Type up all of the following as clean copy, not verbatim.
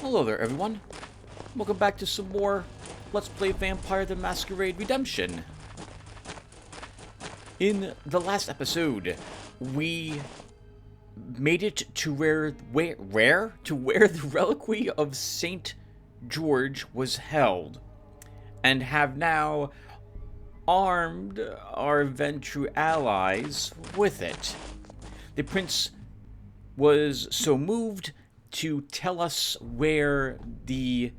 Hello there, everyone. Welcome back to some more Let's Play Vampire the Masquerade Redemption. In the last episode, we made it to where the reliquary of Saint George was held, and have now armed our Ventru allies with it. The prince was so moved to tell us where the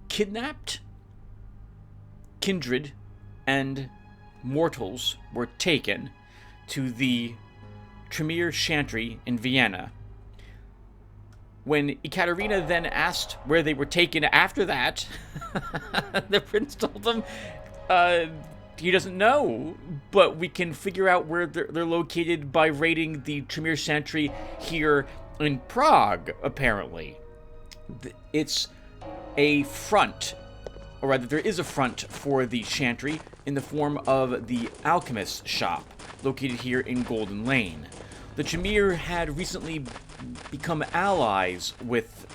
kidnapped kindred and mortals were taken to the Tremere Chantry in Vienna. When Ekaterina then asked where they were taken after that, the prince told them he doesn't know, but we can figure out where they're located by raiding the Tremere Chantry here in Prague, apparently. It's a front, or rather there is a front for the Chantry in the form of the Alchemist shop, located here in Golden Lane. The Tremere had recently become allies with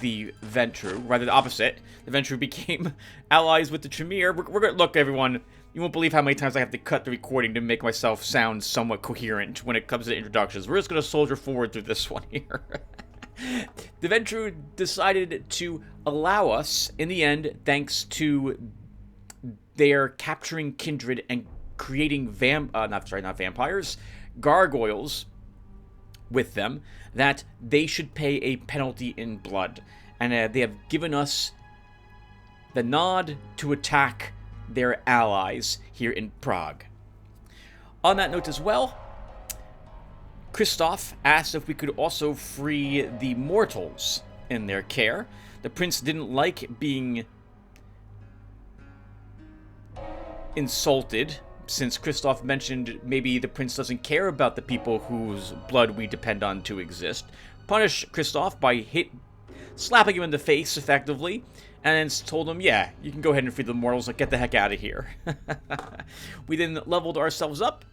the Ventru, rather the opposite. The Ventru became allies with the Tremere. We're gonna look, everyone. You won't believe how many times I have to cut the recording to make myself sound somewhat coherent when it comes to introductions. We're just gonna soldier forward through this one here. The Ventru decided to allow us in the end, thanks to their capturing kindred and creating not vampires, gargoyles with them, that they should pay a penalty in blood. And they have given us the nod to attack their allies here in Prague. On that note as well, Christoph asked if we could also free the mortals in their care. The prince didn't like being insulted, since Christoph mentioned maybe the prince doesn't care about the people whose blood we depend on to exist. Punish Christoph by slapping him in the face, effectively, and then told him, yeah, you can go ahead and free the mortals, like, get the heck out of here. We then leveled ourselves up,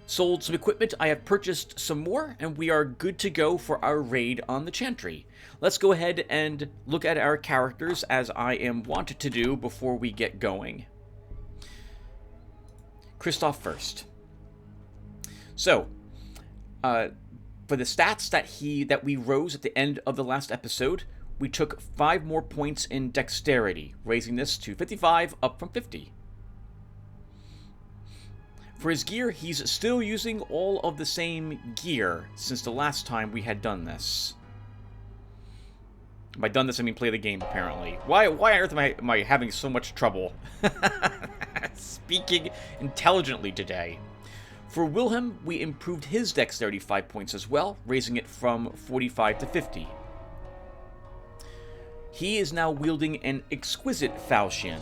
sold some equipment, I have purchased some more, and we are good to go for our raid on the Chantry. Let's go ahead and look at our characters, as I am wont to do before we get going. Christoph first. So, for the stats that we rose at the end of the last episode, we took 5 more points in dexterity, raising this to 55, up from 50. For his gear, he's still using all of the same gear since the last time we had done this. By done this, I mean play the game, apparently. Why on earth am I having so much trouble speaking intelligently today? For Wilhelm, we improved his dexterity 5 points as well, raising it from 45 to 50. He is now wielding an exquisite falchion,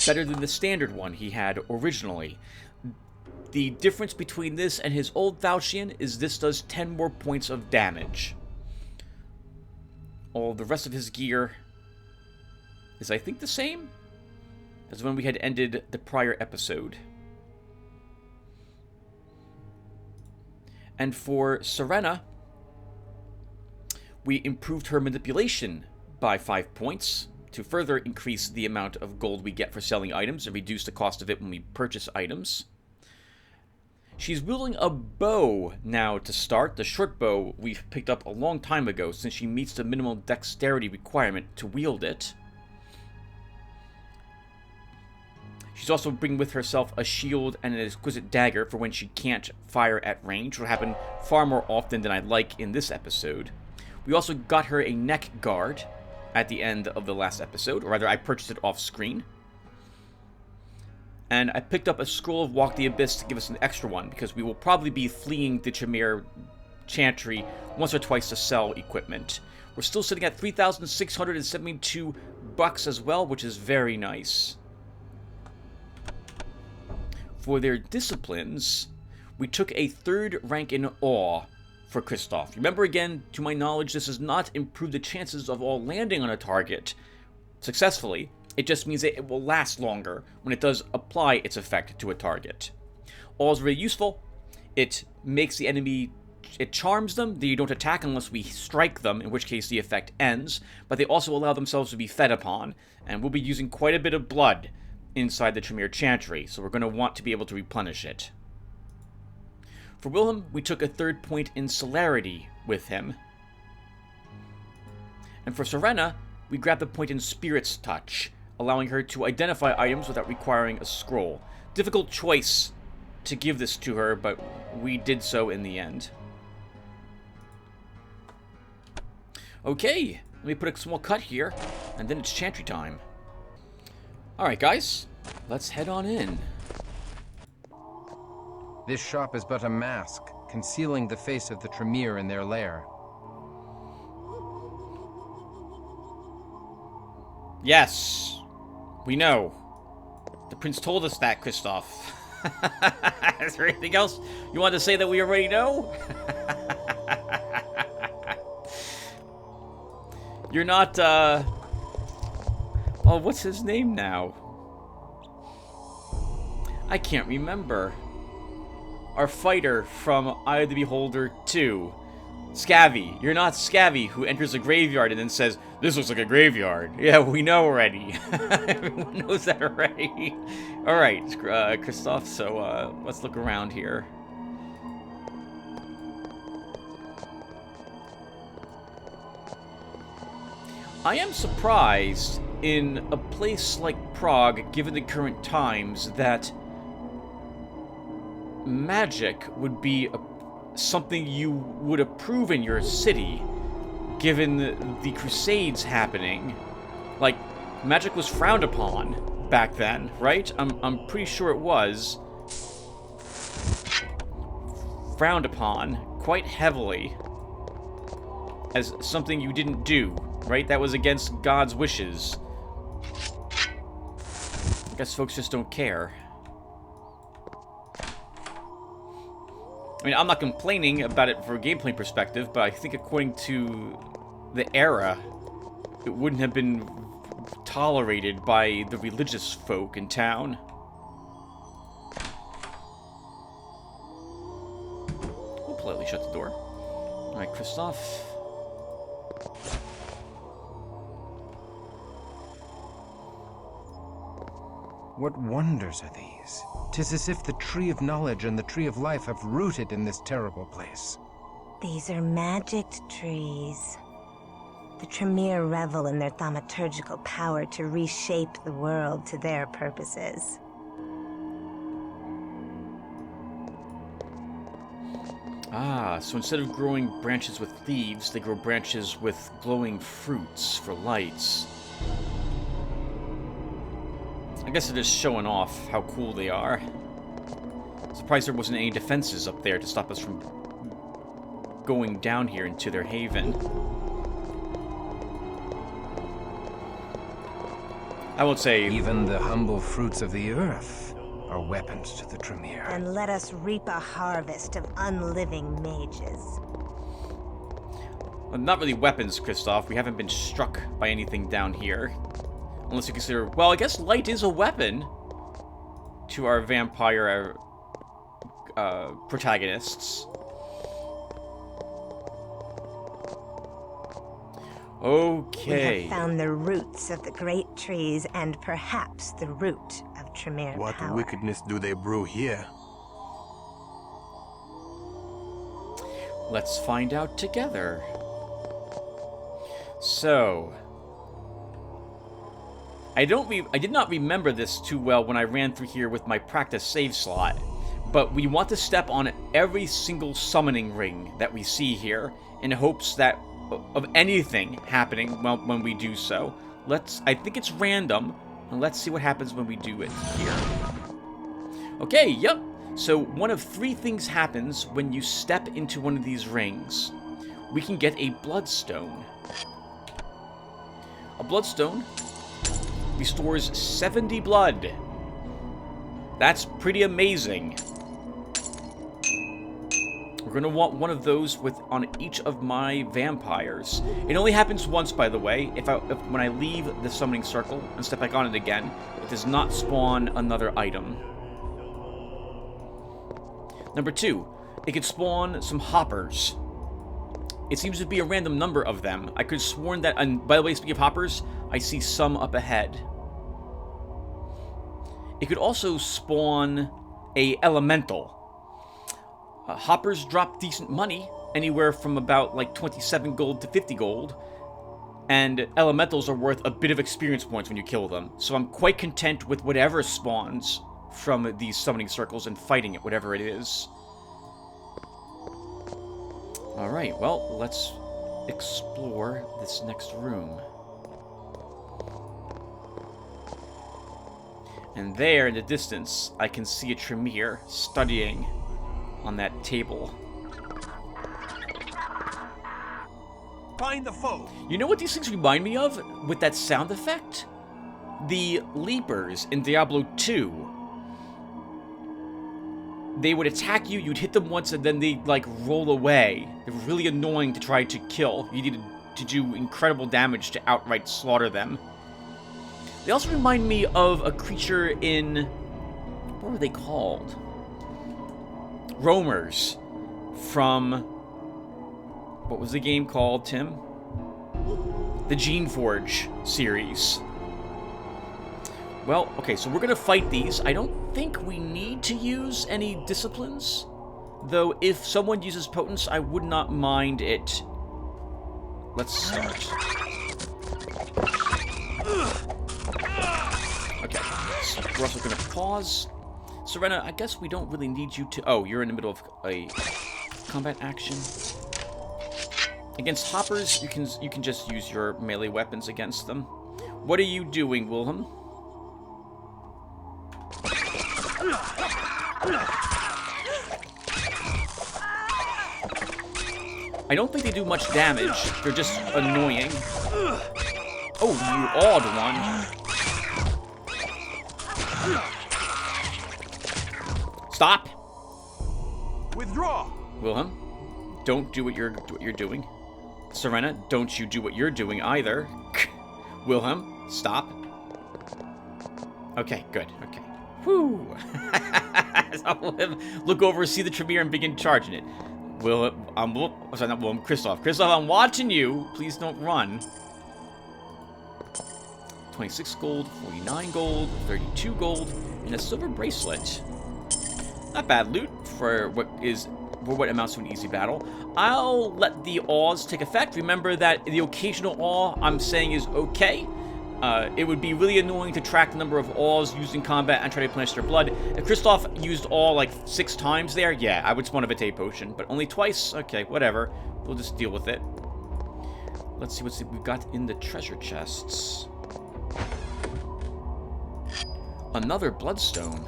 better than the standard one he had originally. The difference between this and his old falchion is this does 10 more points of damage. All the rest of his gear is, I think, the same as when we had ended the prior episode. And for Serena, we improved her manipulation by 5 points to further increase the amount of gold we get for selling items and reduce the cost of it when we purchase items. She's wielding a bow now to start, the short bow we picked up a long time ago, since she meets the minimal dexterity requirement to wield it. She's also bringing with herself a shield and an exquisite dagger for when she can't fire at range, which will happen far more often than I'd like in this episode. We also got her a neck guard at the end of the last episode, or rather I purchased it off screen. And I picked up a Scroll of Walk the Abyss to give us an extra one, because we will probably be fleeing the Tremere Chantry once or twice to sell equipment. We're still sitting at 3,672 bucks as well, which is very nice. For their disciplines, we took a 3rd rank in Awe for Christoph. Remember, again, to my knowledge, this does not improve the chances of all landing on a target successfully. It just means that it will last longer when it does apply its effect to a target. All is really useful. It makes the enemy it charms them that you don't attack unless we strike them, in which case the effect ends, but they also allow themselves to be fed upon, and we'll be using quite a bit of blood inside the Tremere Chantry, so we're going to want to be able to replenish it. For Wilhelm, we took a 3rd point in celerity with him. And for Serena, we grabbed the point in Spirit's Touch, allowing her to identify items without requiring a scroll. Difficult choice to give this to her, but we did so in the end. Okay, let me put a small cut here, and then it's Chantry time. Alright guys, let's head on in. This shop is but a mask, concealing the face of the Tremere in their lair. Yes, we know. The prince told us that, Christoph. Is there anything else you want to say that we already know? You're not, oh, what's his name now? I can't remember. Our fighter from Eye of the Beholder 2. Scavvy. You're not Scavvy, who enters a graveyard and then says, "This looks like a graveyard." Yeah, we know already. Everyone knows that already. Alright, Christoph, so let's look around here. I am surprised in a place like Prague, given the current times, that magic would be something you would approve in your city, given the Crusades happening. Like, magic was frowned upon back then, right? I'm pretty sure it was frowned upon quite heavily as something you didn't do, right? That was against God's wishes. I guess folks just don't care. I mean, I'm not complaining about it from a gameplay perspective, but I think according to the era, it wouldn't have been tolerated by the religious folk in town. We'll politely shut the door. Alright, Christoph. What wonders are these? 'Tis as if the Tree of Knowledge and the Tree of Life have rooted in this terrible place. These are magicked trees. The Tremere revel in their thaumaturgical power to reshape the world to their purposes. Ah, so instead of growing branches with leaves, they grow branches with glowing fruits for lights. I guess they're just showing off how cool they are. Surprised there wasn't any defenses up there to stop us from going down here into their haven. I won't say... Even the humble fruits of the earth are weapons to the Tremere. And let us reap a harvest of unliving mages. Well, not really weapons, Christoph. We haven't been struck by anything down here. Unless you consider... Well, I guess light is a weapon to our vampire protagonists. Okay. We have found the roots of the great trees and perhaps the root of Tremere What power. wickedness do they brew here? Let's find out together. So... I did not remember this too well when I ran through here with my practice save slot, but we want to step on every single summoning ring that we see here in hopes that of anything happening when we do so. I think it's random, and let's see what happens when we do it here. Okay, yep. So one of 3 things happens when you step into one of these rings. We can get a Bloodstone. A Bloodstone restores 70 blood. That's pretty amazing. We're going to want one of those on each of my vampires. It only happens once, by the way. When I leave the summoning circle and step back on it again, it does not spawn another item. Number 2, it could spawn some hoppers. It seems to be a random number of them. I could have sworn that, and by the way, speaking of hoppers, I see some up ahead. It could also spawn a elemental. Hoppers drop decent money, anywhere from about like 27 gold to 50 gold. And elementals are worth a bit of experience points when you kill them. So I'm quite content with whatever spawns from these summoning circles and fighting it, whatever it is. Alright, well, let's explore this next room. And there, in the distance, I can see a Tremere studying on that table. Find the foe. You know what these things remind me of with that sound effect? The Leapers in Diablo 2. They would attack you, you'd hit them once, and then they'd, like, roll away. They're really annoying to try to kill. You needed to do incredible damage to outright slaughter them. They also remind me of a creature in... what were they called? Roamers. From... what was the game called, Tim? The Geneforge series. Well, okay, so we're gonna fight these. I don't think we need to use any disciplines. Though, if someone uses potence, I would not mind it. Let's start. Okay, so we're also gonna pause. Serena, I guess we don't really need you to... oh, you're in the middle of a combat action. Against hoppers, you can just use your melee weapons against them. What are you doing, Wilhelm? I don't think they do much damage. They're just annoying. Oh, you awed one. Stop! Withdraw. Wilhelm, don't do what you're doing. Serena, don't you do what you're doing either. Wilhelm, stop. Okay, good. Okay. Whew. Look over, see the Tremere, and begin charging it. Sorry, not Wilhelm, Kristoff. Kristoff, I'm watching you. Please don't run. 26 gold, 49 gold, 32 gold, and a silver bracelet. Not bad loot for what amounts to an easy battle. I'll let the awes take effect. Remember that the occasional awe I'm saying is okay. It would be really annoying to track the number of awes used in combat and try to replenish their blood. If Kristoff used awe like 6 times there, yeah, I would spawn a Vitae potion. But only twice? Okay, whatever. We'll just deal with it. Let's see what we've got in the treasure chests. Another Bloodstone.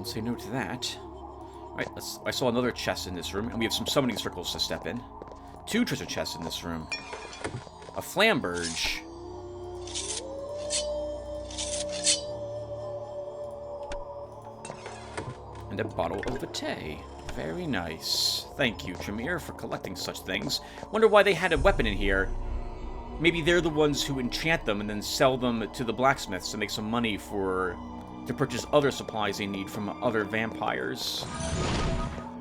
Say no to that. Alright, I saw another chest in this room, and we have some summoning circles to step in. 2 treasure chests in this room. A flamberge. And a bottle of Vitae. Very nice. Thank you, Tremere, for collecting such things. Wonder why they had a weapon in here. Maybe they're the ones who enchant them and then sell them to the blacksmiths to make some money to purchase other supplies they need from other vampires.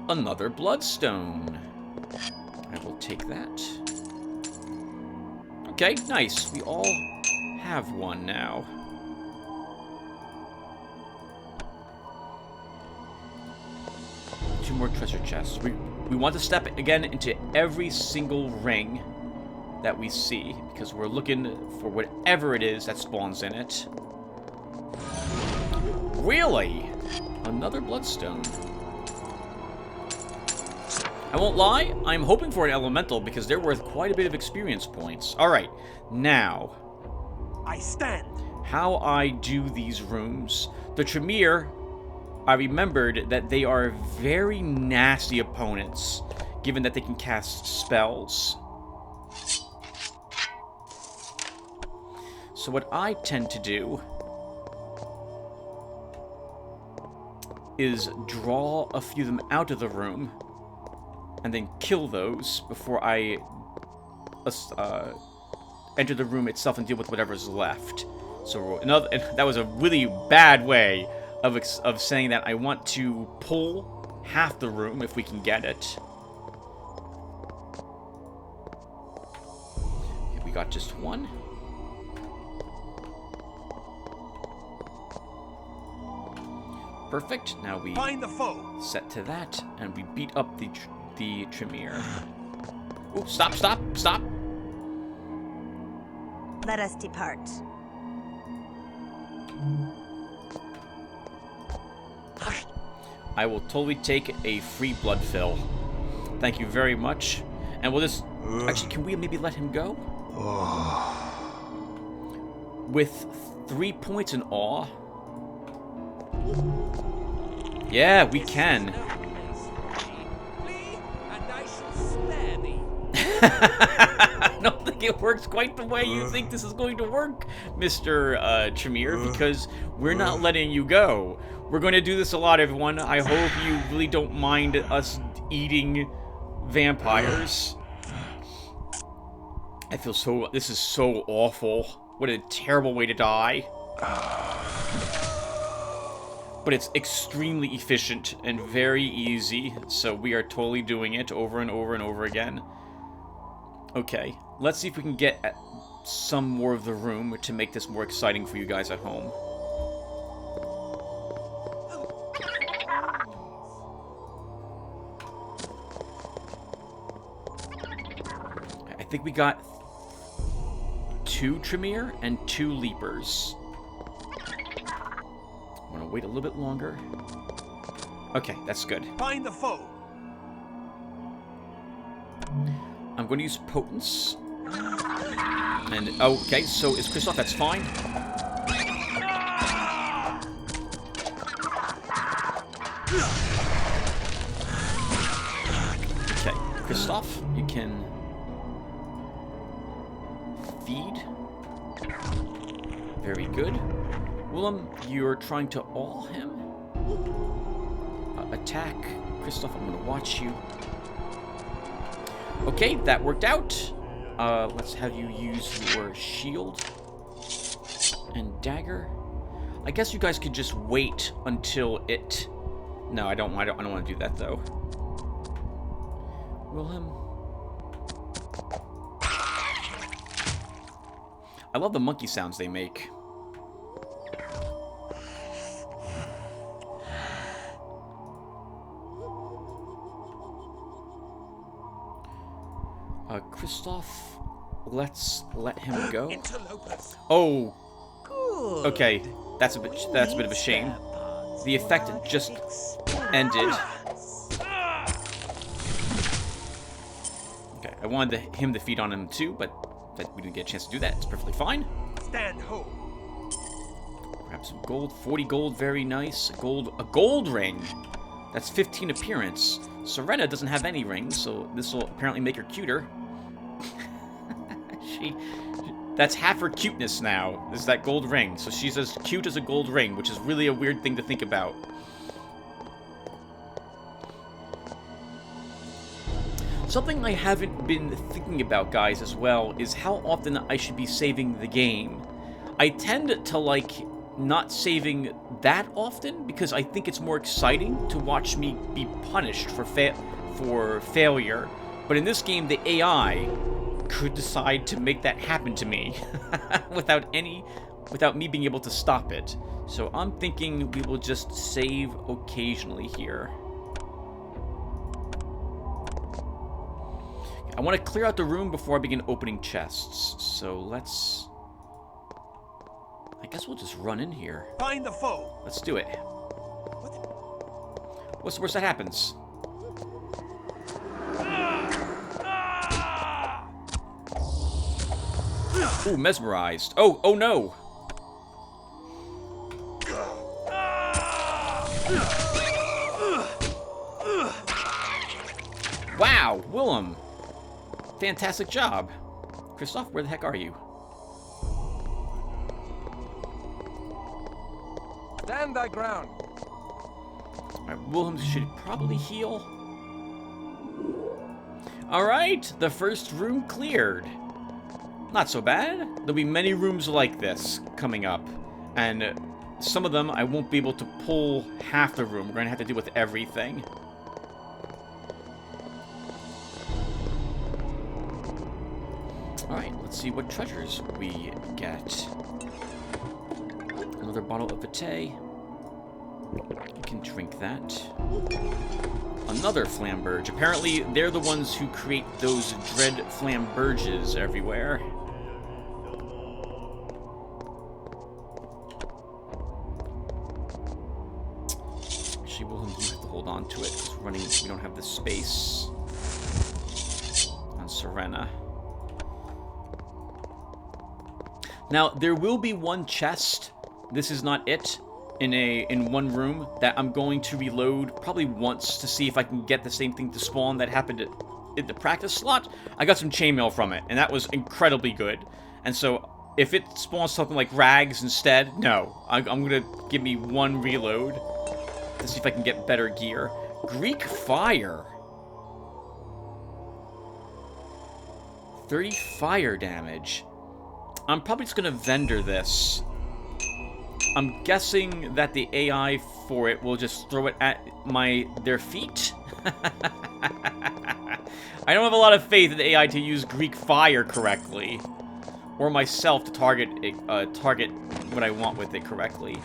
Another Bloodstone. I will take that. Okay, nice. We all have one now. Two more treasure chests. We want to step again into every single ring that we see, because we're looking for whatever it is that spawns in it. Really? Another Bloodstone. I won't lie, I'm hoping for an elemental because they're worth quite a bit of experience points. Alright, now. I stand. How I do these rooms. The Tremere, I remembered that they are very nasty opponents, given that they can cast spells. So what I tend to do is draw a few of them out of the room and then kill those before I enter the room itself and deal with whatever's left. So and that was a really bad way of saying that I want to pull half the room if we can get it. Okay, we got just one. Perfect. Now we Find the foe. set to that, and we beat up the Tremere. Oh, stop, stop, stop! Let us depart. I will totally take a free blood fill. Thank you very much. And we'll just... Actually, can we maybe let him go? With 3 points in awe? Yeah, we can. I don't think it works quite the way you think this is going to work, Mr. Tremere, because we're not letting you go. We're going to do this a lot, everyone. I hope you really don't mind us eating vampires. I feel so... This is so awful. What a terrible way to die. But it's extremely efficient and very easy, so we are totally doing it over and over and over again. Okay, let's see if we can get at some more of the room to make this more exciting for you guys at home. I think we got 2 Tremere and 2 Leapers. I'm gonna wait a little bit longer. Okay, that's good. Find the foe. I'm going to use Potence. And, okay, so is Kristoff, that's fine. Okay, Kristoff, you can feed. Very good. Willem, you're trying to awe him. Attack. Kristoff, I'm going to watch you. Okay, that worked out. Let's have you use your shield and dagger. I guess you guys could just wait until it... No, I don't want to do that though. Wilhelm. I love the monkey sounds they make. Kristoff, let's let him go. Oh, okay. That's a bit of a shame. The effect just ended. Okay, I wanted him to feed on him too, but we didn't get a chance to do that. It's perfectly fine. Stand ho. Grab some gold. 40 gold, very nice. A gold ring. That's 15 appearance. Serena doesn't have any rings, so this will apparently make her cuter. That's half her cuteness now, is that gold ring. So she's as cute as a gold ring, which is really a weird thing to think about. Something I haven't been thinking about, guys, as well, is how often I should be saving the game. I tend to like not saving that often because I think it's more exciting to watch me be punished for failure. But in this game, the AI could decide to make that happen to me without me being able to stop it. So I'm thinking we will just save occasionally here. I want to clear out the room before I begin opening chests. So let's... I guess we'll just run in here. Find the foe. Let's do it. What's the worst that happens? Ooh, mesmerized. Oh no! Wow, Willem! Fantastic job. Kristoff, where the heck are you? Stand thy ground. Alright, Willem should probably heal. Alright, the first room cleared. Not so bad. There'll be many rooms like this coming up. And some of them I won't be able to pull half the room. We're going to have to deal with everything. Alright, let's see what treasures we get. Another bottle of Vitae. You can drink that. Another flamberge. Apparently, they're the ones who create those dread flamberges everywhere. Actually, we'll have to hold on to it because we don't have the space on Serena. Now, there will be one chest. This is not it. In one room that I'm going to reload probably once to see if I can get the same thing to spawn that happened in the practice slot. I got some chainmail from it, and that was incredibly good. And so, if it spawns something like rags instead, no. I'm going to give me one reload to see if I can get better gear. Greek Fire. 30 fire damage. I'm probably just going to vendor this. I'm guessing that the AI for it will just throw it at their feet. I don't have a lot of faith in the AI to use Greek Fire correctly, or myself to target what I want with it correctly.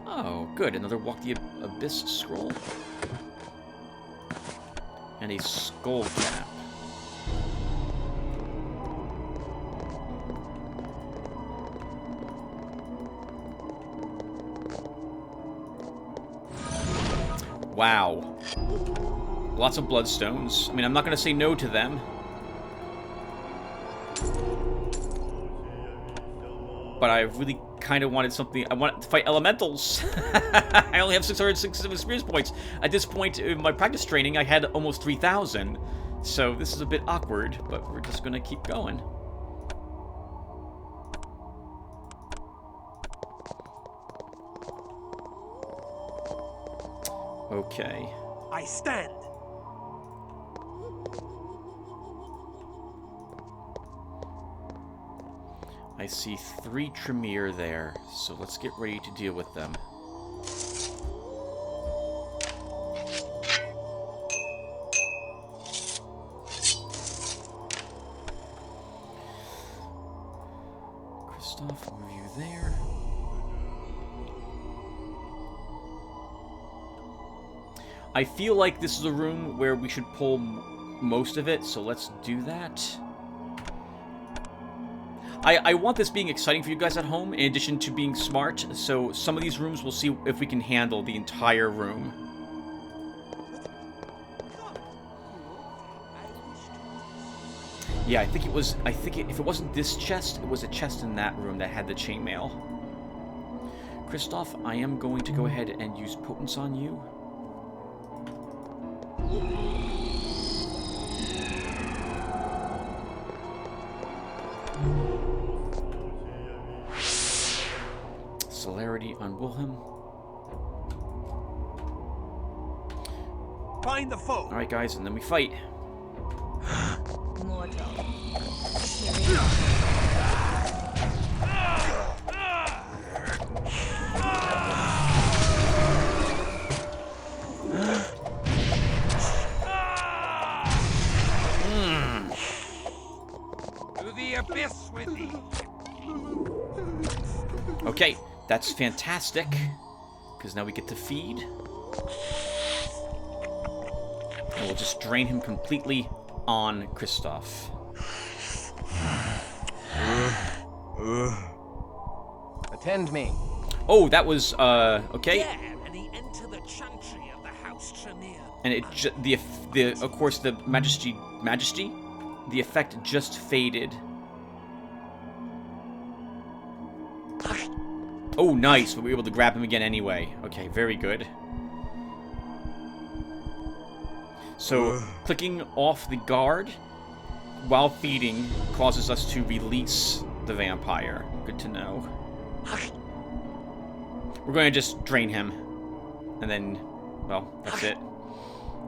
Oh, good! Another Walk the Abyss scroll and a skull cap. Wow. Lots of bloodstones. I mean, I'm not going to say no to them. But I really kind of wanted something. I wanted to fight elementals. I only have 606 experience points. At this point in my practice training, I had almost 3,000. So this is a bit awkward, but we're just going to keep going. Okay. I stand. I see 3 Tremere there, so let's get ready to deal with them. Christoph, move you there. I feel like this is a room where we should pull most of it, so let's do that. I want this being exciting for you guys at home, in addition to being smart, so some of these rooms we'll see if we can handle the entire room. Yeah, if it wasn't this chest, it was a chest in that room that had the chainmail. Christoph, I am going to go ahead and use Potence on you. Celerity on Wilhelm. Find the foe. Alright guys, and then we fight. Mortal. To the abyss with thee. Okay, that's fantastic. Because now we get to feed. And we'll just drain him completely on Christoph. Attend me. Oh, that was, okay. There, and he entered the chantry of the House Tremere. And it of course, the majesty, the effect just faded. Oh, nice, but we were able to grab him again anyway. Okay, very good. So, clicking off the guard while feeding causes us to release the vampire. Good to know. We're going to just drain him. And then, well, that's it.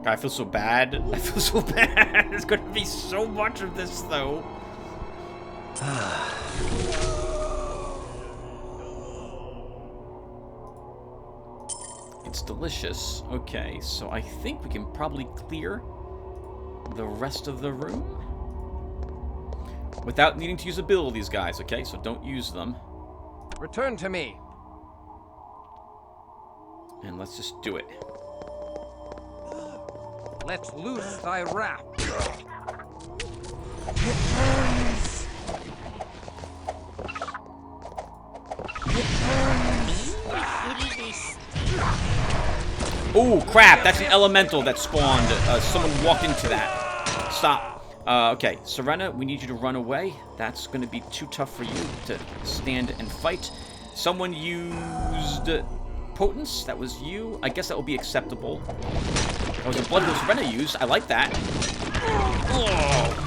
God, I feel so bad. I feel so bad. There's gonna be so much of this, though. It's delicious. Okay, so I think we can probably clear the rest of the room without needing to use abilities, guys. Okay, so don't use them. Return to me. And let's just do it. Let loose thy wrath. Oh, crap. That's an elemental that spawned. Someone walked into that. Stop. Okay, Serena, we need you to run away. That's going to be too tough for you to stand and fight. Someone used Potence. That was you. I guess that will be acceptable. That was a blood that Serena used. I like that. Oh.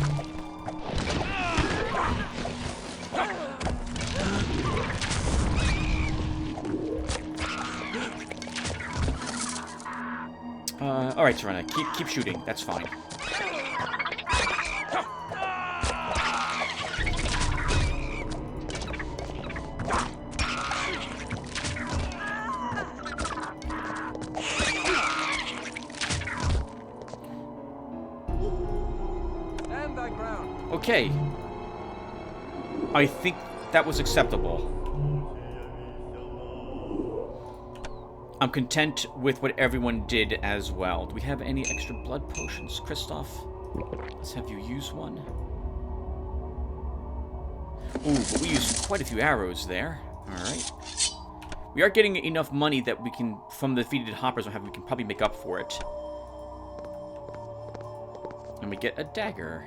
All right, Serena, keep shooting. That's fine. Stand thy ground. Okay. I think that was acceptable. I'm content with what everyone did as well. Do we have any extra blood potions, Kristoff? Let's have you use one. Ooh, but we used quite a few arrows there. Alright. We are getting enough money that we can, from the defeated hoppers, we can probably make up for it. And we get a dagger.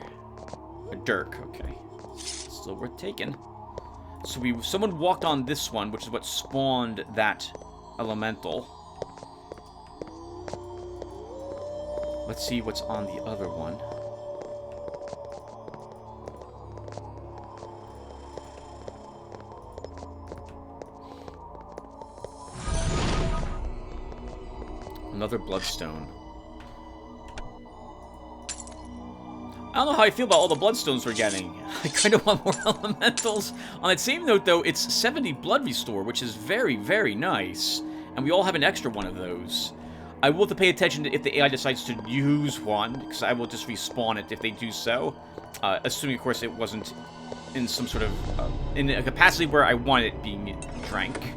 A dirk, okay. Still worth taking. So someone walked on this one, which is what spawned that elemental. Let's see what's on the other one. Another Bloodstone. I don't know how I feel about all the Bloodstones we're getting. I kind of want more elementals. On that same note, though, it's 70 blood restore, which is very, very nice. And we all have an extra one of those. I will have to pay attention to if the AI decides to use one, because I will just respawn it if they do so. Assuming, of course, it wasn't in some sort of... in a capacity where I want it being drank.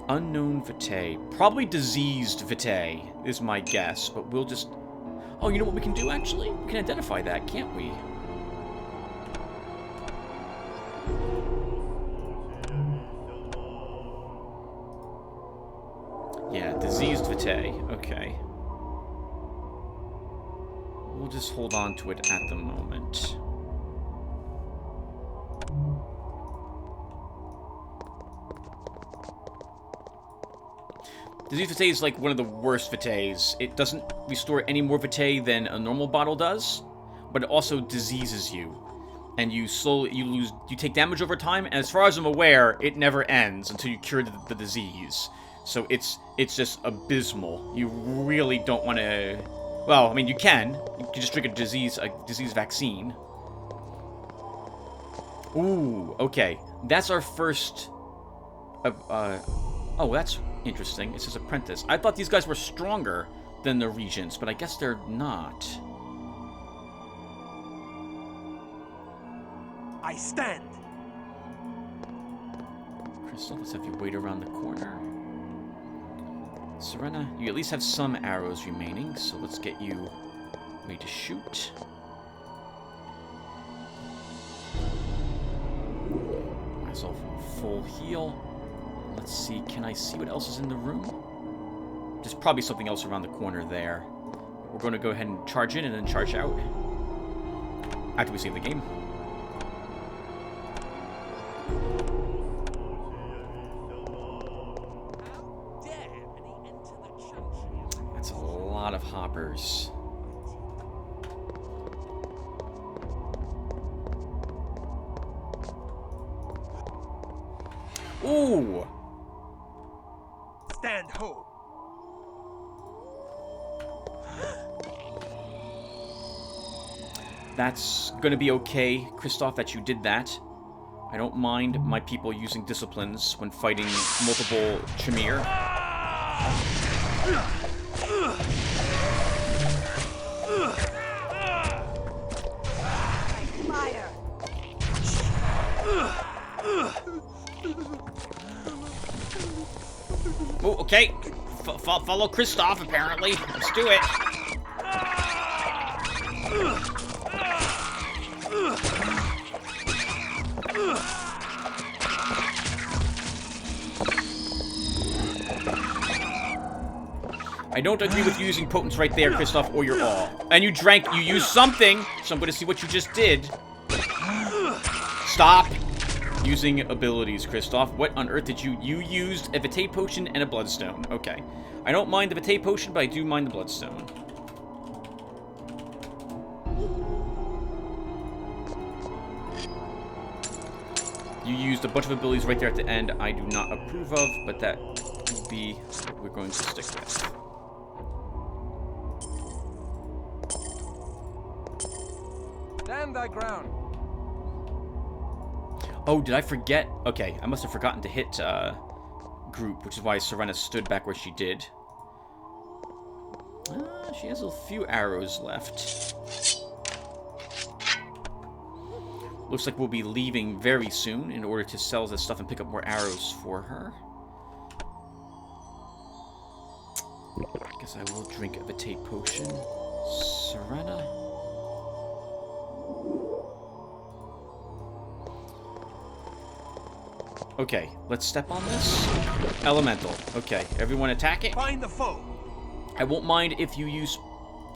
Unknown Vitae. Probably diseased Vitae is my guess, but we'll just... Oh, you know what we can do, actually? We can identify that, can't we? Yeah, diseased Vitae. Okay. We'll just hold on to it at the moment. Disease Vitae is like one of the worst Vitaes. It doesn't restore any more Vitae than a normal bottle does, but it also diseases you. And you take damage over time, and as far as I'm aware, it never ends until you cure the disease. So it's just abysmal. You really don't want to... Well, I mean, you can. You can just drink a disease vaccine. Ooh, okay. That's our first... oh, that's interesting. It says apprentice. I thought these guys were stronger than the regents, but I guess they're not. I stand. Crystal, let's have you wait around the corner. Serena, you at least have some arrows remaining, so let's get you ready to shoot. Myself full heal. Let's see, can I see what else is in the room? There's probably something else around the corner there. We're going to go ahead and charge in and then charge out after we save the game. That's a lot of hoppers. Ooh! Stand ho. That's gonna be okay, Kristoff, that you did that. I don't mind my people using disciplines when fighting multiple Tremere. Fire! Oh, okay. Follow Kristoff, apparently. Let's do it. I don't agree with you using potence right there, Kristoff, or your all. And you used something, so I'm going to see what you just did. Stop using abilities, Kristoff. What on earth did you... You used a Vitae Potion and a Bloodstone. Okay. I don't mind the Vitae Potion, but I do mind the Bloodstone. You used a bunch of abilities right there at the end I do not approve of, but that will be what we're going to stick with. Stand thy ground. Oh, did I forget? Okay, I must have forgotten to hit group, which is why Serena stood back where she did. She has a few arrows left. Looks like we'll be leaving very soon in order to sell this stuff and pick up more arrows for her. I guess I will drink a Vitae Potion. Serena. Okay, let's step on this. Elemental. Okay, everyone attack it. Find the foe. I won't mind if you use...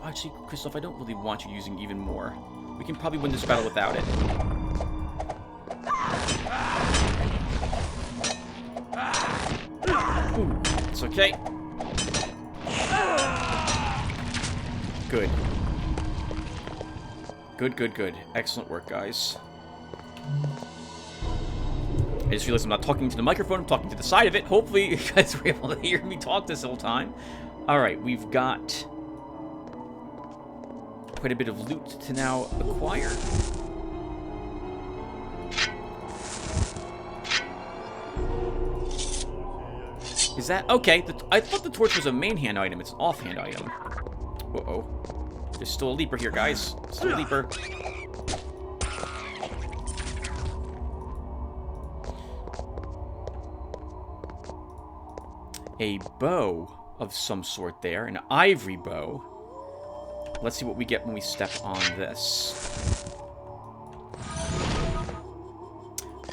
Actually, Kristoff, I don't really want you using even more. We can probably win this battle without it. Ooh, it's okay. Good. Good. Excellent work, guys. I just realized I'm not talking to the microphone, I'm talking to the side of it. Hopefully you guys were able to hear me talk this whole time. Alright, we've got quite a bit of loot to now acquire. Is that... Okay, I thought the torch was a main hand item. It's an offhand item. Uh-oh. There's still a leaper here, guys. Still a leaper. A bow of some sort there. An ivory bow. Let's see what we get when we step on this.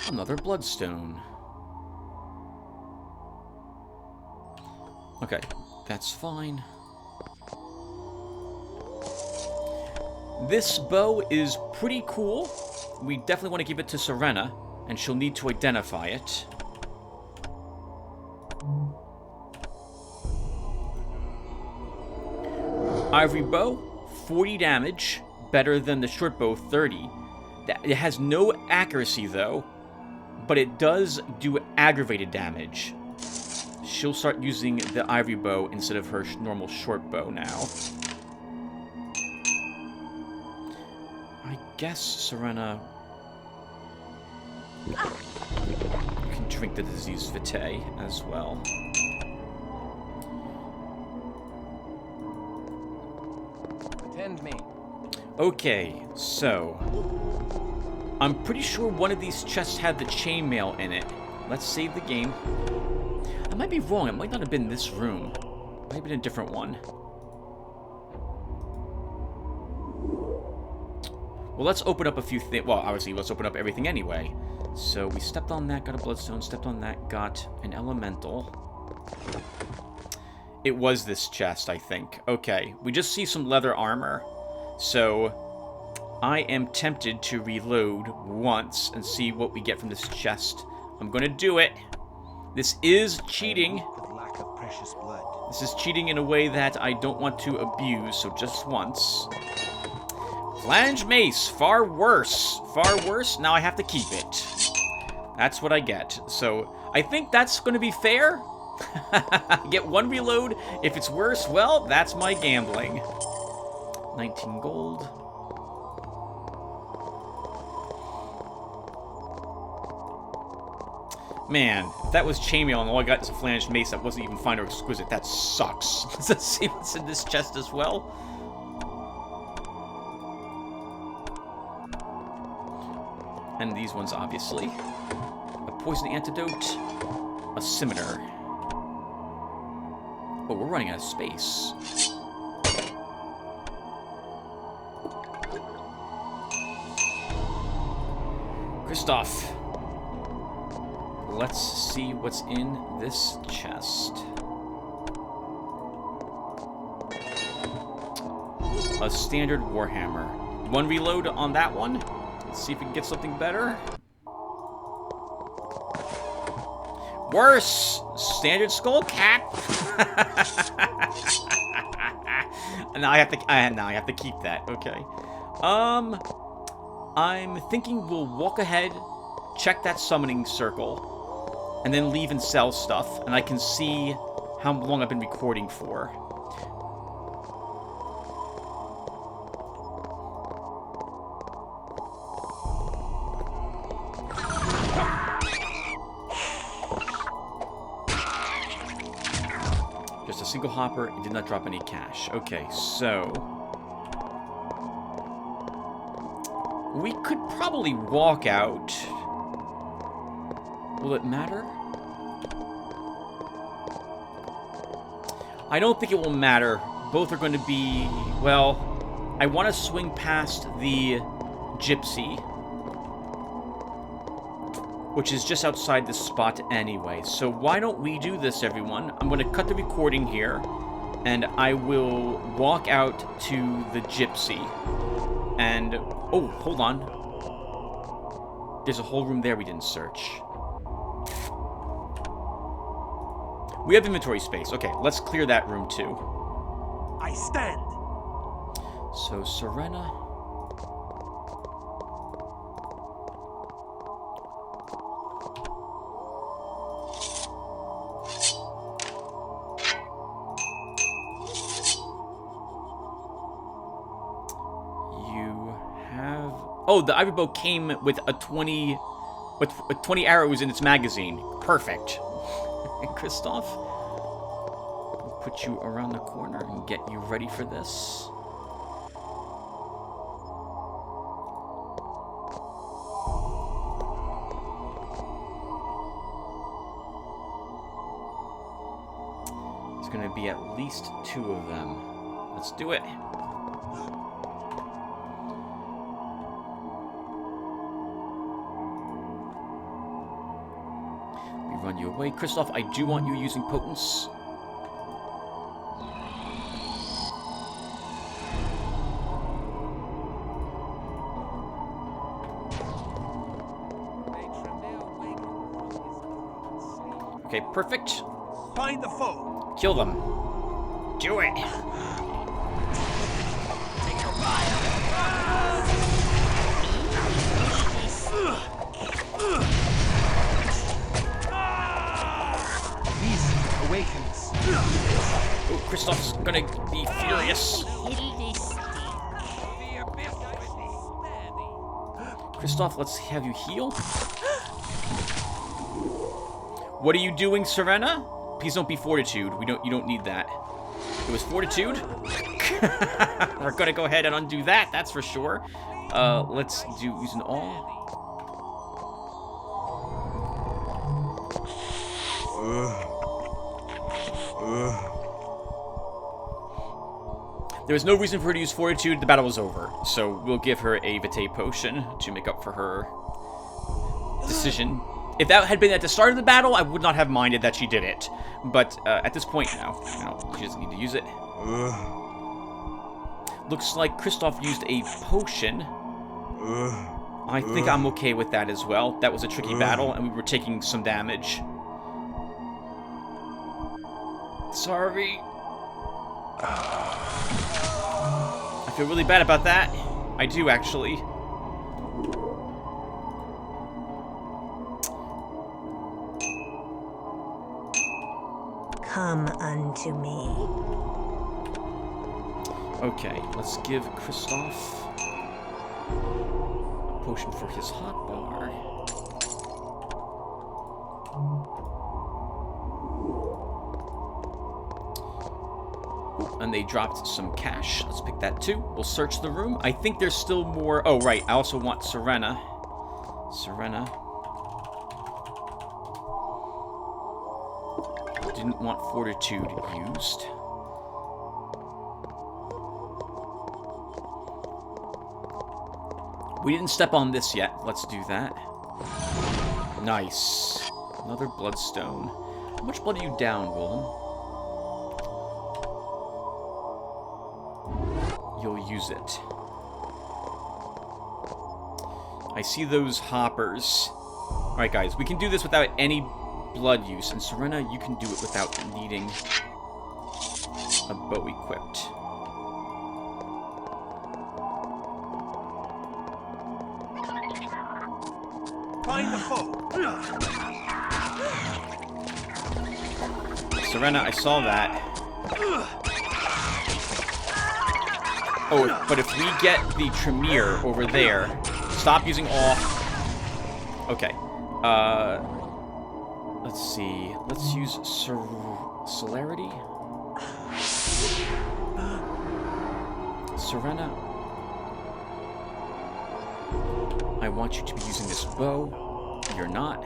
Another bloodstone. Okay, that's fine. This bow is pretty cool. We definitely want to give it to Serena, and she'll need to identify it. Ivory Bow, 40 damage, better than the short bow, 30. It has no accuracy, though, but it does do aggravated damage. She'll start using the Ivory Bow instead of her normal short bow now. I guess Serena can drink the disease Vitae as well. Attend me. Okay, so I'm pretty sure one of these chests had the chainmail in it. Let's save the game. I might be wrong. It might not have been this room. It might have been a different one. Well, let's open up a few things. Well, obviously, let's open up everything anyway. So we stepped on that, got a bloodstone. Stepped on that, got an elemental. It was this chest, I think. Okay, we just see some leather armor. So I am tempted to reload once and see what we get from this chest. I'm gonna do it. This is cheating. Lack of precious blood. This is cheating in a way that I don't want to abuse, so just once. Flange mace, far worse. Far worse, now I have to keep it. That's what I get. So I think that's going to be fair. Get one reload. If it's worse, well, that's my gambling. 19 gold. Man, if that was chainmail and all I got is a flanged mace that wasn't even fine or exquisite, that sucks. Let's see what's in this chest as well. And these ones, obviously. A poison antidote. A scimitar. Oh, we're running out of space. Kristoff. Let's see what's in this chest. A standard warhammer. One reload on that one. Let's see if we can get something better. Worse! Standard skull cap. Now I have to keep that. Okay. I'm thinking we'll walk ahead, check that summoning circle, and then leave and sell stuff, and I can see how long I've been recording for. Just a single hopper, it did not drop any cash. Okay, so we could probably walk out. Will it matter? I don't think it will matter. Both are going to be, well, I want to swing past the gypsy, which is just outside this spot anyway. So why don't we do this, everyone? I'm going to cut the recording here, and I will walk out to the gypsy. And, oh, hold on. There's a whole room there we didn't search. We have inventory space. Okay, let's clear that room too. I stand. So, Serena. You have... Oh, the Ivory Bow came with a 20... with 20 arrows in its magazine. Perfect. Kristoff, we'll put you around the corner and get you ready for this. There's going to be at least 2 of them. Let's do it. Run you away. Kristoff, I do want you using potence. Okay, perfect. Find the foe. Kill them. Do it. Take a ride. Awakens. Oh, Kristoff's gonna be furious. Kristoff, let's have you heal. What are you doing, Serena? Please don't be fortitude. You don't need that. It was fortitude. We're gonna go ahead and undo that. That's for sure. Let's use an all. There was no reason for her to use fortitude. The battle was over, so we'll give her a vitae potion to make up for her decision. If that had been at the start of the battle, I would not have minded that she did it. But at this point now, she doesn't need to use it. Looks like Kristoff used a potion. I think I'm okay with that as well. That was a tricky battle, and we were taking some damage. Sorry. I feel really bad about that. I do, actually. Come unto me. Okay, let's give Kristoff a potion for his hotbar. And they dropped some cash. Let's pick that too. We'll search the room. I think there's still more. Oh, right. I also want Serena. Serena. Didn't want Fortitude used. We didn't step on this yet. Let's do that. Nice. Another Bloodstone. How much blood are you down, Willem? You'll use it. I see those hoppers. Alright, guys. We can do this without any blood use. And Serena, you can do it without needing a bow equipped. Find the foe. Serena, I saw that. Oh, but if we get the Tremere over there, stop using all. Okay. Let's see. Let's use Celerity. Serena, I want you to be using this bow. You're not.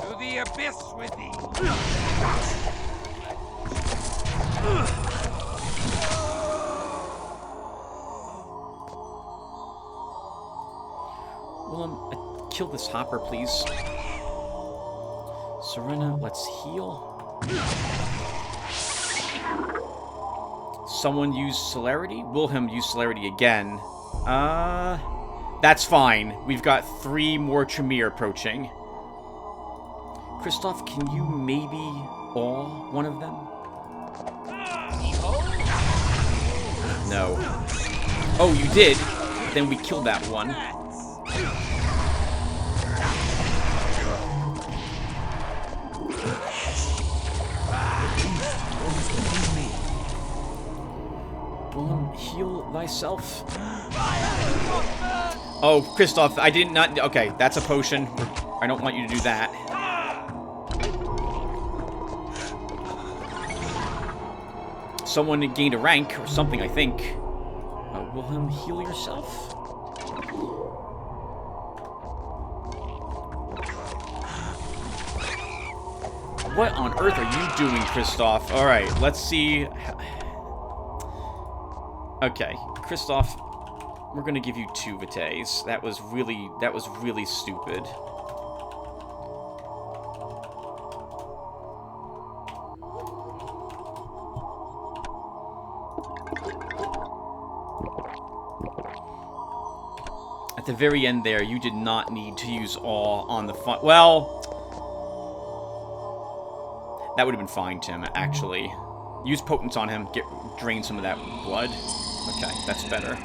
To the abyss with thee. Willem, kill this hopper, please. Serena, let's heal. Someone use Celerity? Wilhelm use Celerity again. That's fine. We've got 3 more Tremere approaching. Christoph, can you maybe all one of them? No. Oh, you did? Then we killed that one. Willem, heal thyself. Oh, Christoph, I did not. Okay, that's a potion. I don't want you to do that. Someone gained a rank or something, I think. Wilhelm, heal yourself. What on earth are you doing, Christoph? All right, let's see. Okay, Christoph, we're gonna give you 2 Vitays. That was really stupid. At the very end there, you did not need to use all on the fun. Well, that would have been fine, Tim, actually. Use Potence on him, drain some of that blood. Okay, that's better.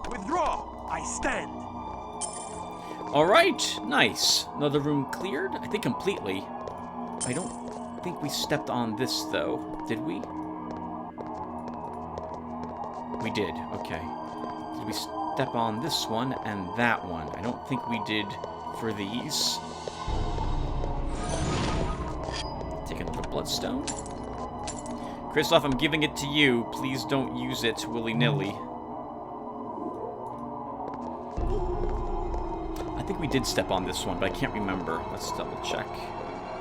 Withdraw! I stand! Alright, nice. Another room cleared? I think completely. I don't think we stepped on this, though. Did we? We did, okay. Did we step on this one and that one? I don't think we did for these. Take another Bloodstone. Christoph, I'm giving it to you. Please don't use it willy-nilly. I think we did step on this one, but I can't remember. Let's double check.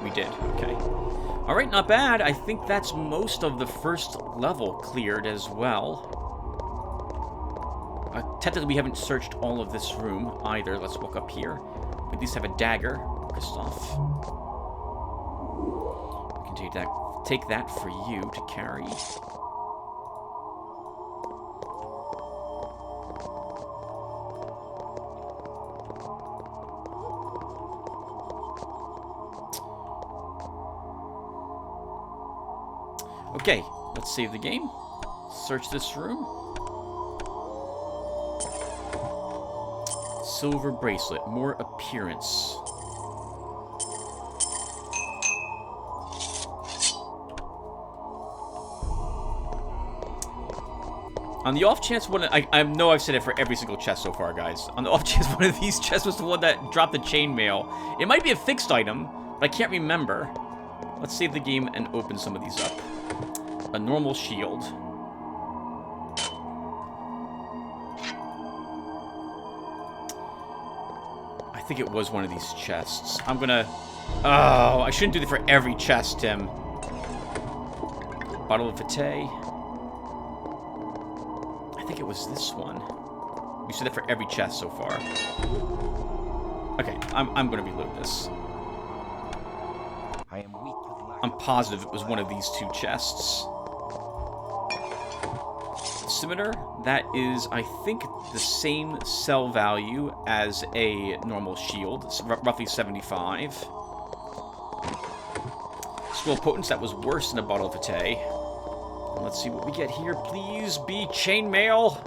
We did, okay. Alright, not bad. I think that's most of the first level cleared as well. Technically, we haven't searched all of this room either. Let's walk up here. We at least have a dagger, Christoph. We can take that for you to carry. Okay, let's save the game. Search this room. silver bracelet. More appearance. On the off chance one, I know I've said it for every single chest so far, guys. On the off chance one of these chests was the one that dropped the chainmail. It might be a fixed item, but I can't remember. Let's save the game and open some of these up. A normal shield. I think it was one of these chests. I'm gonna... Oh, I shouldn't do that for every chest, Tim. Bottle of Vitae. I think it was this one. We said that for every chest so far. Okay, I'm gonna reload this. I am weak with lack. I'm positive it was one of these two chests. Scimitar, that is, I think, the same sell value as a normal shield. It's roughly 75. Scroll Potence, that was worse than a Bottle of Vitae. Let's see what we get here. Please be chainmail.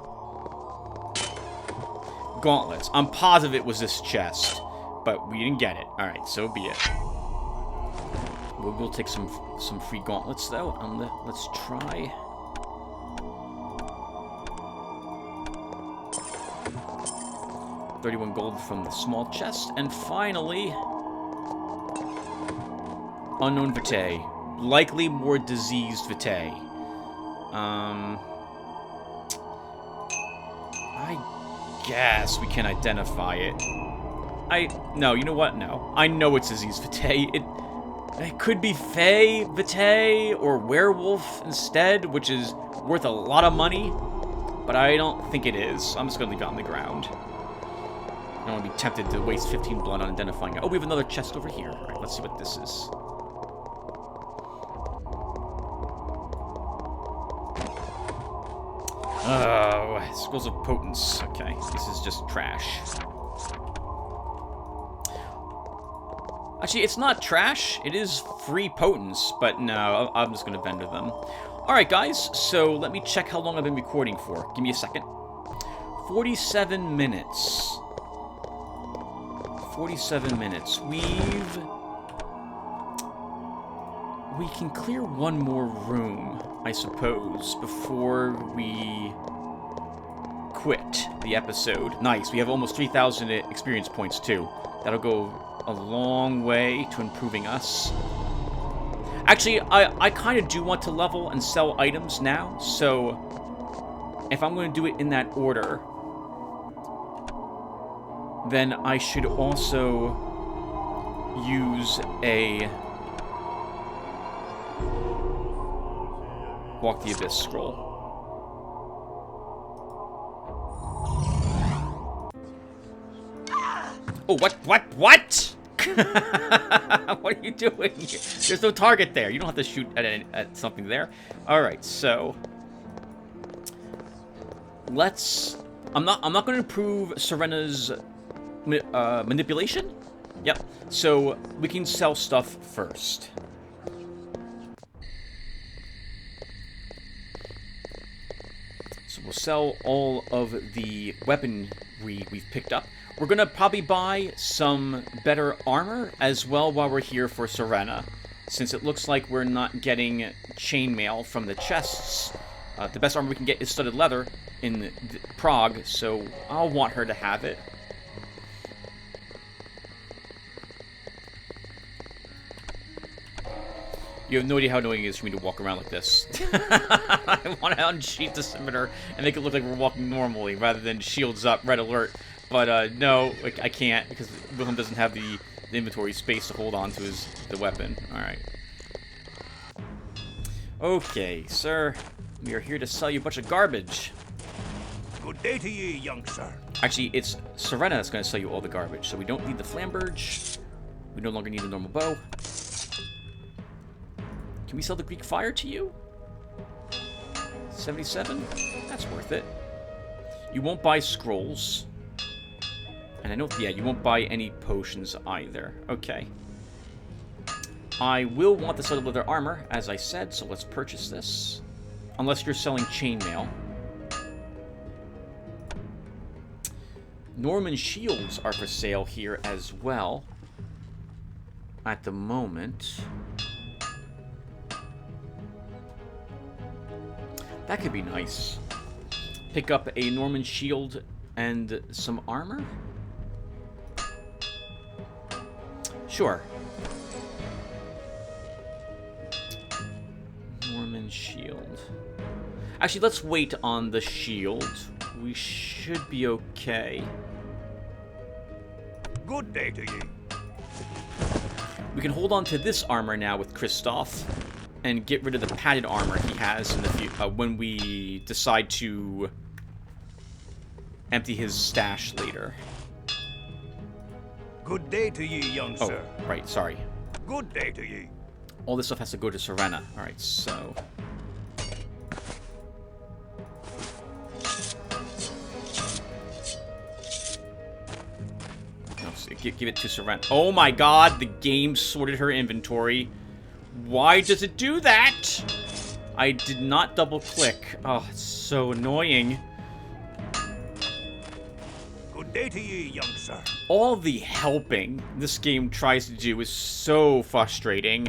Gauntlets. I'm positive it was this chest, but we didn't get it. Alright, so be it. We'll take some free gauntlets, though. Let's try. $31 gold from the small chest. And finally, unknown Vitae. Likely more diseased Vitae. I guess we can identify it. No, you know what? No. I know it's diseased Vitae. It could be Fae Vitae or Werewolf instead, which is worth a lot of money. But I don't think it is. I'm just going to leave it on the ground. I don't want to be tempted to waste 15 blood on identifying it. Oh, we have another chest over here. All right, let's see what this is. Oh, Scrolls of Potence. Okay, this is just trash. Actually, it's not trash. It is free potence, but no, I'm just going to vendor them. Alright, guys, so let me check how long I've been recording for. Give me a second. 47 minutes. 47 minutes. We can clear one more room, I suppose, before we quit the episode. Nice, we have almost 3,000 experience points, too. That'll go a long way to improving us. Actually, I kind of do want to level and sell items now, so if I'm going to do it in that order, then I should also use a Walk the Abyss scroll. Oh, what? What are you doing here? There's no target there. You don't have to shoot at something there. Alright, so let's... I'm not going to improve Serena's manipulation. Yep. So we can sell stuff first. So we'll sell all of the weaponry we've picked up. We're going to probably buy some better armor as well while we're here for Serena, since it looks like we're not getting chainmail from the chests. The best armor we can get is studded leather in Prague, so I'll want her to have it. You have no idea how annoying it is for me to walk around like this. I want to unsheath the scimitar and make it look like we're walking normally rather than shields up, red alert. But no, I can't because Wilhelm doesn't have the inventory space to hold on to the weapon. Alright. Okay, sir. We are here to sell you a bunch of garbage. Good day to ye, young sir. Actually, it's Serena that's going to sell you all the garbage. So we don't need the flamberge. We no longer need the normal bow. Can we sell the Greek fire to you? 77? That's worth it. You won't buy scrolls. And I know, yeah, you won't buy any potions either. Okay. I will want the studded leather armor, as I said, so let's purchase this. Unless you're selling chainmail. Norman shields are for sale here as well. At the moment. That could be nice. Pick up a Norman shield and some armor? Sure. Norman shield. Actually, let's wait on the shield. We should be okay. Good day to ye. We can hold on to this armor now with Kristoff and get rid of the padded armor he has in the when we decide to empty his stash later. Good day to ye, young Oh, sir. right, sorry. Good day to ye. All this stuff has to go to Serena. Alright, so... No, so give it to Serena. Oh my god, the game sorted her inventory. Why does it do that? I did not double click. Oh, it's so annoying. Good day to ye, young sir. All the helping this game tries to do is so frustrating.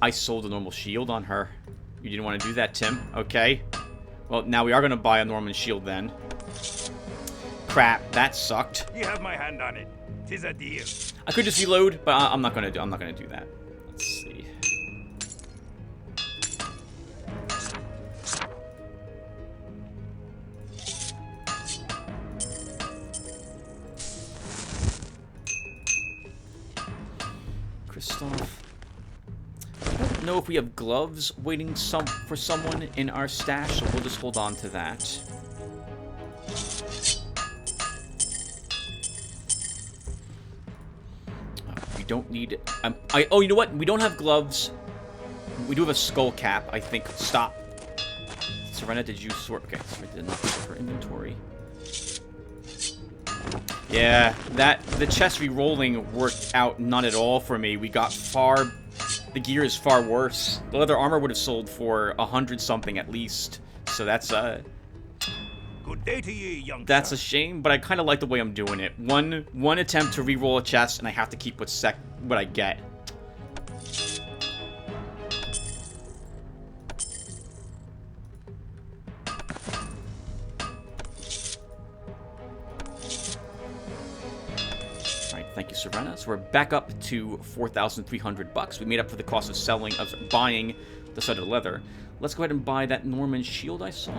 I sold a normal shield on her. You didn't want to do that, Tim? Okay. Well, now we are going to buy a Norman shield then. Crap, that sucked. Ye have my hand on it. 'Tis a deal. I could just reload, but I'm not going to do that. Let's see. Kristoff. I don't know if we have gloves waiting for someone in our stash, so we'll just hold on to that. We don't need... oh, you know what? We don't have gloves. We do have a skull cap, I think. Stop. Serena, did you sort... Okay, Serena did not sort her inventory. Yeah, the chest re-rolling worked out not at all for me. We got far... The gear is far worse. The leather armor would have sold for 100-something at least. So that's Good day to ye, young that's sir. a shame, but I kind of like the way I'm doing it. One attempt to re-roll a chest, and I have to keep what I get. Thank you, Serena. So we're back up to 4,300 bucks. We made up for the cost of buying the set of leather. Let's go ahead and buy that Norman shield I saw.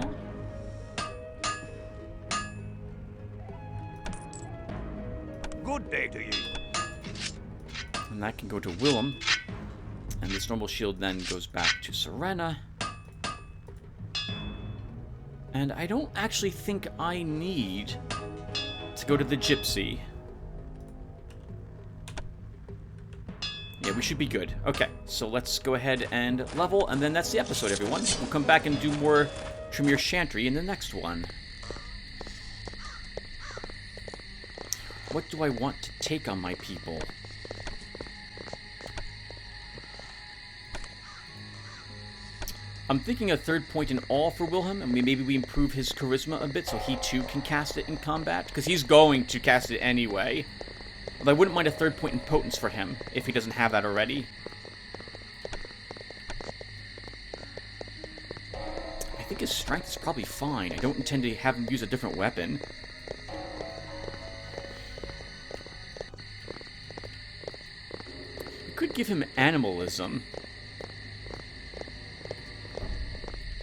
Good day to ye. And that can go to Willem. And this normal shield then goes back to Serena. And I don't actually think I need to go to the Gypsy. Yeah, we should be good. Okay, so let's go ahead and level, and then that's the episode, everyone. We'll come back and do more Tremere Chantry in the next one. What do I want to take on my people? I'm thinking a third point in all for Wilhelm, and maybe we improve his charisma a bit so he too can cast it in combat, because he's going to cast it anyway. Although I wouldn't mind a third point in potence for him, if he doesn't have that already. I think his strength is probably fine. I don't intend to have him use a different weapon. We could give him animalism.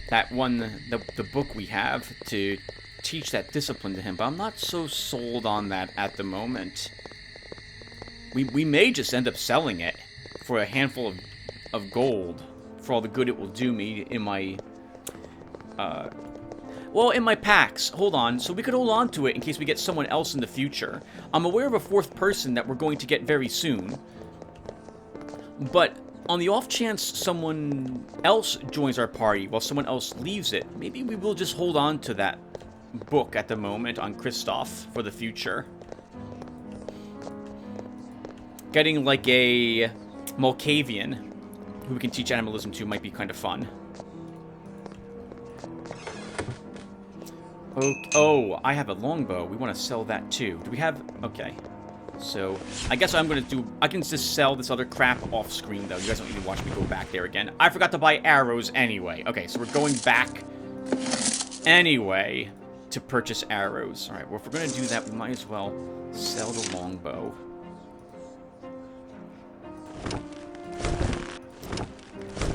That one, the book we have to teach that discipline to him, but I'm not so sold on that at the moment. We may just end up selling it for a handful of gold for all the good it will do me in my, well, in my packs. Hold on. So we could hold on to it in case we get someone else in the future. I'm aware of a fourth person that we're going to get very soon. But on the off chance someone else joins our party while someone else leaves it, maybe we will just hold on to that book at the moment on Kristoff for the future. Getting like a Malkavian who we can teach animalism to might be kind of fun. Oh, I have a longbow. We want to sell that too. Do we have... Okay. So, I guess what I'm going to do... I can just sell this other crap off screen, though. You guys don't need to watch me go back there again. I forgot to buy arrows anyway. Okay, so we're going back anyway to purchase arrows. Alright, well, if we're going to do that, we might as well sell the longbow.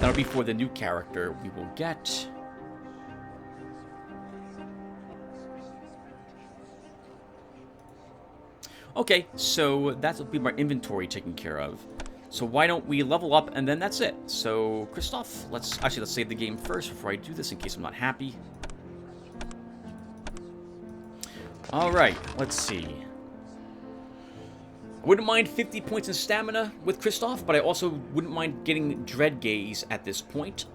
That'll be for the new character we will get. Okay, so that'll be my inventory taken care of. So why don't we level up, and then that's it. So, Christoph, let's save the game first before I do this, in case I'm not happy. Alright, let's see. I wouldn't mind 50 points in stamina with Christoph, but I also wouldn't mind getting Dread Gaze at this point.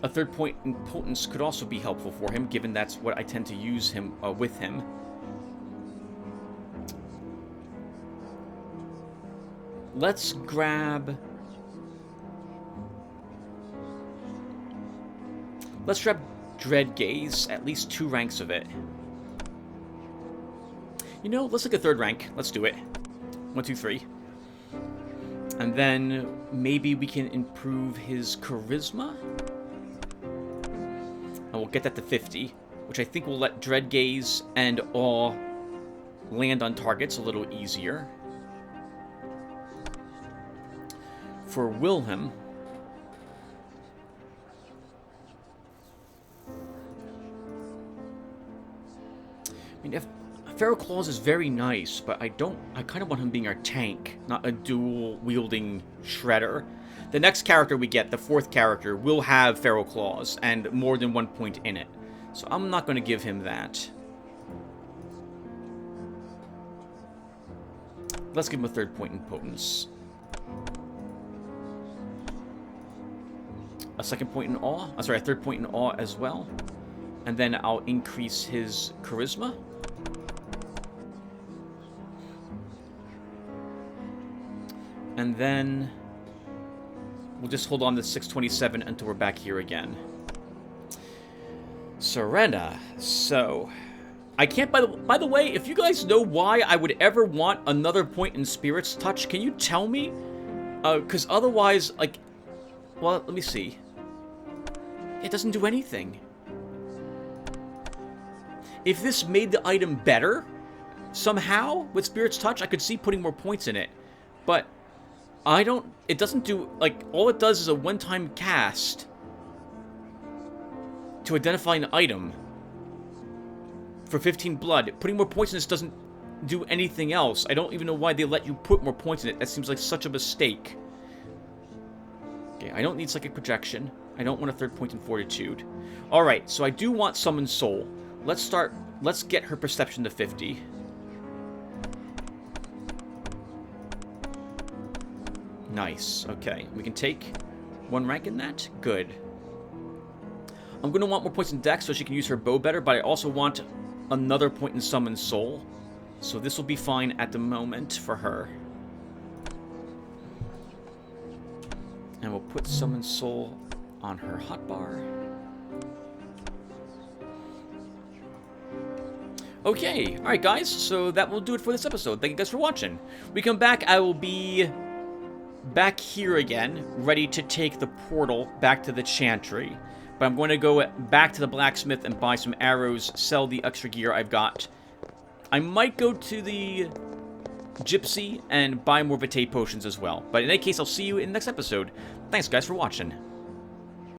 A third point in Potence could also be helpful for him, given that's what I tend to use him with him. Let's grab Dread Gaze, at least 2 ranks of it. You know, let's look at 3rd rank. Let's do it. 1, 2, 3. And then maybe we can improve his charisma. And we'll get that to 50, which I think will let Dread Gaze and Awe land on targets a little easier. For Wilhelm, I mean, if Feral Claws is very nice, but I kind of want him being our tank, not a dual-wielding shredder. The next character we get, the 4th character, will have Feral Claws and more than 1 point in it. So I'm not going to give him that. Let's give him a 3rd point in Potence. A 2nd point in Awe. A 3rd point in Awe as well. And then I'll increase his charisma. And then we'll just hold on to 627 until we're back here again. Serena. So, I can't, by the way, if you guys know why I would ever want another point in Spirit's Touch, can you tell me? Because otherwise, like, well, let me see. It doesn't do anything. If this made the item better, somehow, with Spirit's Touch, I could see putting more points in it. But it doesn't do, like, all it does is a one-time cast to identify an item for 15 blood. Putting more points in this doesn't do anything else. I don't even know why they let you put more points in it. That seems like such a mistake. Okay, I don't need Psychic Projection. I don't want a 3rd point in Fortitude. Alright, so I do want Summon Soul. Let's get her Perception to 50. Nice, okay. We can take 1 rank in that? Good. I'm going to want more points in Dex so she can use her bow better, but I also want another point in Summon Soul. So this will be fine at the moment for her. And we'll put Summon Soul on her hotbar. Okay, alright guys, so that will do it for this episode. Thank you guys for watching. When we come back, I will be back here again, ready to take the portal back to the Chantry. But I'm going to go back to the blacksmith and buy some arrows, sell the extra gear I've got. I might go to the Gypsy and buy more Vitae potions as well. But in any case, I'll see you in the next episode. Thanks guys for watching.